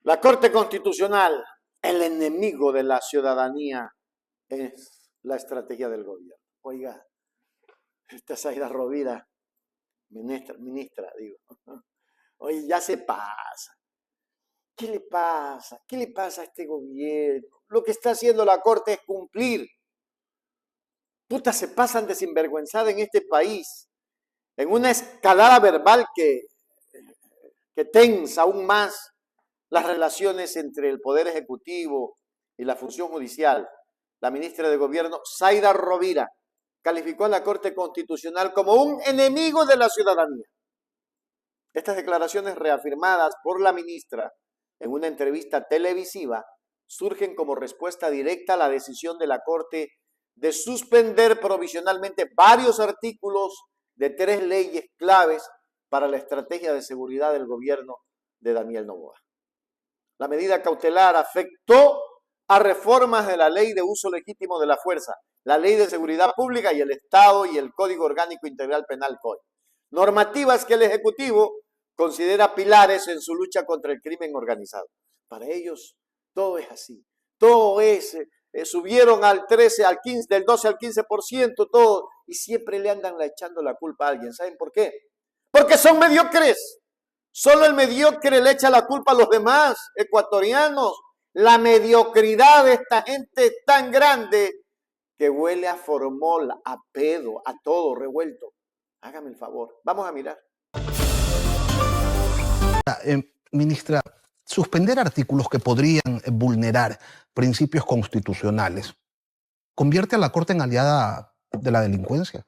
La Corte Constitucional, el enemigo de la ciudadanía, es la estrategia del gobierno. Oiga, esta Zaida Rovira, ministra, digo, oye, ya se pasa. ¿Qué le pasa? ¿Qué le pasa a este gobierno? Lo que está haciendo la Corte es cumplir. Puta, se pasan de sinvergüenzada en este país, en una escalada verbal que tensa aún más las relaciones entre el Poder Ejecutivo y la función judicial. La ministra de Gobierno, Zaida Rovira, calificó a la Corte Constitucional como un enemigo de la ciudadanía. Estas declaraciones reafirmadas por la ministra en una entrevista televisiva surgen como respuesta directa a la decisión de la Corte de suspender provisionalmente varios artículos de 3 leyes claves para la estrategia de seguridad del gobierno de Daniel Noboa. La medida cautelar afectó a reformas de la Ley de Uso Legítimo de la Fuerza, la Ley de Seguridad Pública y el Estado y el Código Orgánico Integral Penal COI. Normativas que el Ejecutivo considera pilares en su lucha contra el crimen organizado. Para ellos todo es así, todo es, subieron al 13, al 15, del 12 al 15%, todo, y siempre le andan echando la culpa a alguien. ¿Saben por qué? Porque son mediocres. Solo el mediocre le echa la culpa a los demás ecuatorianos. La mediocridad de esta gente es tan grande que huele a formol, a pedo, a todo revuelto. Hágame el favor, vamos a mirar. Ministra, suspender artículos que podrían vulnerar principios constitucionales convierte a la Corte en aliada de la delincuencia.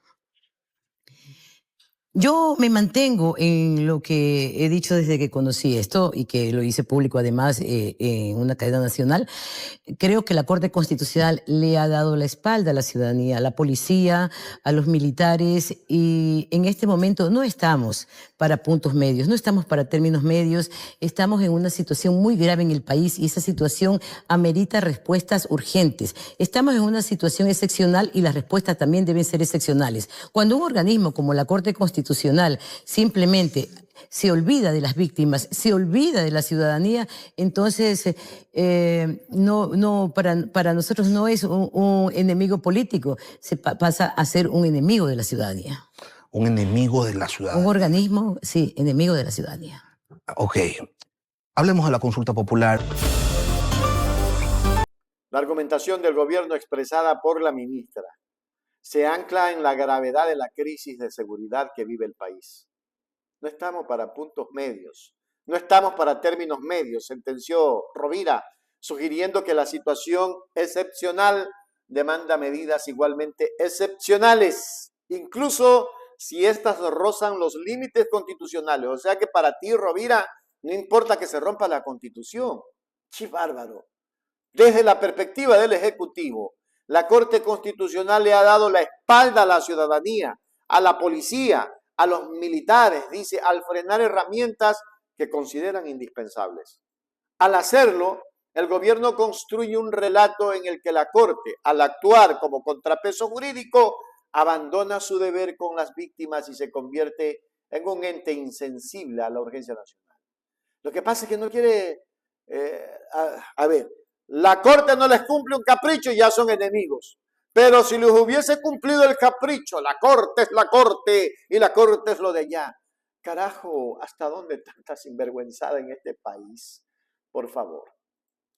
Yo me mantengo en lo que he dicho desde que conocí esto y que lo hice público además en una cadena nacional. Creo que la Corte Constitucional le ha dado la espalda a la ciudadanía, a la policía, a los militares, y en este momento no estamos para puntos medios, no estamos para términos medios, estamos en una situación muy grave en el país y esa situación amerita respuestas urgentes. Estamos en una situación excepcional y las respuestas también deben ser excepcionales. Cuando un organismo como la Corte Constitucional simplemente se olvida de las víctimas, se olvida de la ciudadanía, entonces para nosotros no es un enemigo político, pasa a ser un enemigo de la ciudadanía. Un enemigo de la ciudadanía. Un organismo, sí, enemigo de la ciudadanía. Ok, hablemos de la consulta popular. La argumentación del gobierno expresada por la ministra se ancla en la gravedad de la crisis de seguridad que vive el país. No estamos para puntos medios, no estamos para términos medios, sentenció Rovira, sugiriendo que la situación excepcional demanda medidas igualmente excepcionales, incluso si éstas rozan los límites constitucionales. O sea que para ti, Rovira, no importa que se rompa la Constitución. ¡Qué bárbaro! Desde la perspectiva del Ejecutivo, la Corte Constitucional le ha dado la espalda a la ciudadanía, a la policía, a los militares, dice, al frenar herramientas que consideran indispensables. Al hacerlo, el gobierno construye un relato en el que la Corte, al actuar como contrapeso jurídico, abandona su deber con las víctimas y se convierte en un ente insensible a la urgencia nacional. Lo que pasa es que no quiere, la Corte no les cumple un capricho y ya son enemigos. Pero si les hubiese cumplido el capricho, la Corte es la Corte y la Corte es lo de allá. Carajo, ¿hasta dónde tanta sinvergüenzada en este país? Por favor.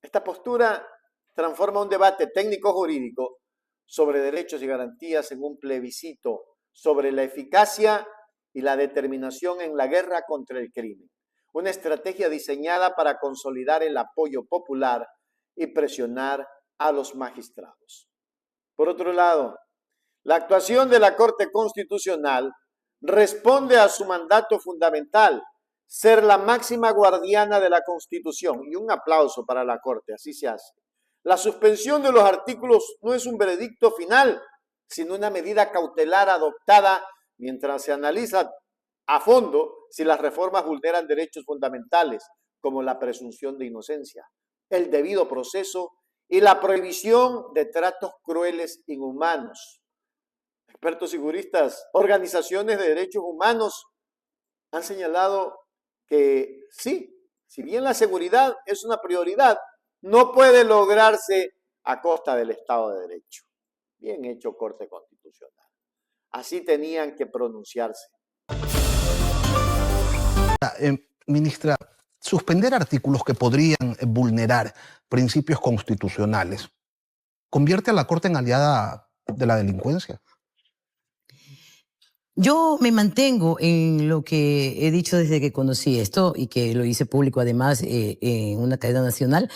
Esta postura transforma un debate técnico-jurídico sobre derechos y garantías en un plebiscito sobre la eficacia y la determinación en la guerra contra el crimen. Una estrategia diseñada para consolidar el apoyo popular y presionar a los magistrados. Por otro lado, la actuación de la Corte Constitucional responde a su mandato fundamental, ser la máxima guardiana de la Constitución. Y un aplauso para la Corte, así se hace. La suspensión de los artículos no es un veredicto final, sino una medida cautelar adoptada mientras se analiza a fondo si las reformas vulneran derechos fundamentales, como la presunción de inocencia, el debido proceso y la prohibición de tratos crueles, inhumanos. Expertos y juristas, organizaciones de derechos humanos han señalado que sí, si bien la seguridad es una prioridad, no puede lograrse a costa del Estado de Derecho. Bien hecho, Corte Constitucional. Así tenían que pronunciarse. Ministra, suspender artículos que podrían vulnerar principios constitucionales convierte a la Corte en aliada de la delincuencia. Yo me mantengo en lo que he dicho desde que conocí esto y que lo hice público además en una cadena nacional.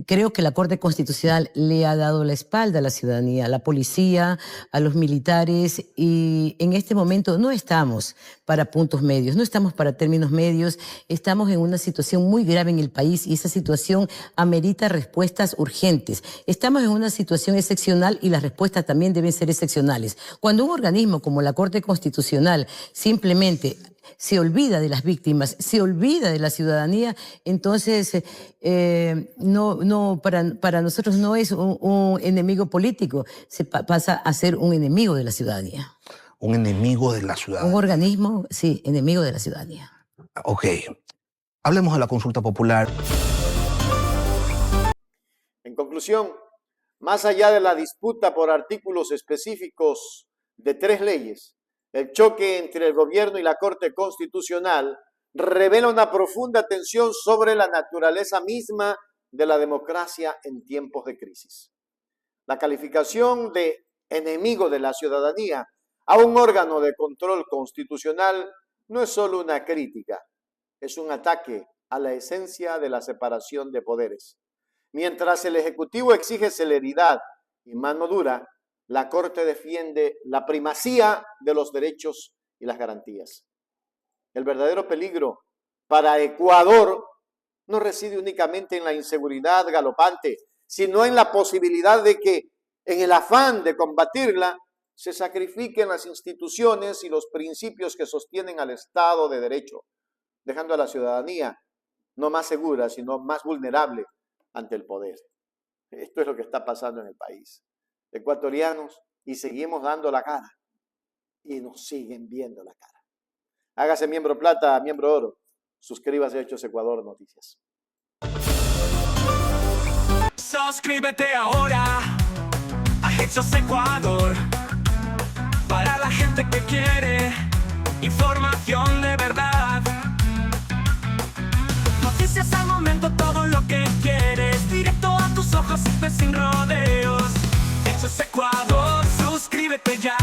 Creo que la Corte Constitucional le ha dado la espalda a la ciudadanía, a la policía, a los militares, y en este momento no estamos para puntos medios, no estamos para términos medios, estamos en una situación muy grave en el país y esa situación amerita respuestas urgentes. Estamos en una situación excepcional y las respuestas también deben ser excepcionales. Cuando un organismo como la Corte Constitucional simplemente se olvida de las víctimas, se olvida de la ciudadanía, entonces para nosotros no es un enemigo político, pasa a ser un enemigo de la ciudadanía. Un enemigo de la ciudadanía. Un organismo, sí, enemigo de la ciudadanía. Ok. Hablemos de la consulta popular. En conclusión, más allá de la disputa por artículos específicos de 3 leyes, el choque entre el gobierno y la Corte Constitucional revela una profunda tensión sobre la naturaleza misma de la democracia en tiempos de crisis. La calificación de enemigo de la ciudadanía a un órgano de control constitucional no es solo una crítica, es un ataque a la esencia de la separación de poderes. Mientras el Ejecutivo exige celeridad y mano dura, la Corte defiende la primacía de los derechos y las garantías. El verdadero peligro para Ecuador no reside únicamente en la inseguridad galopante, sino en la posibilidad de que, en el afán de combatirla, se sacrifiquen las instituciones y los principios que sostienen al Estado de Derecho, dejando a la ciudadanía no más segura, sino más vulnerable ante el poder. Esto es lo que está pasando en el país. Ecuatorianos, y seguimos dando la cara y nos siguen viendo la cara. Hágase miembro plata, miembro oro. Suscríbase a Hechos Ecuador Noticias. Suscríbete ahora a Hechos Ecuador, para la gente que quiere información de verdad. Noticias al momento, todo lo que quieres, directo a tus ojos, sin rodeos. Hechos Ecuador, suscríbete ya.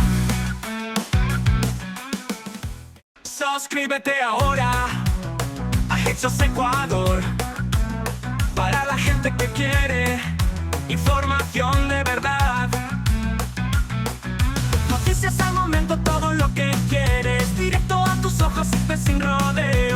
Suscríbete ahora a Hechos Ecuador, para la gente que quiere información de verdad. Noticias al momento, todo lo que quieres, directo a tus ojos, sin rodeos.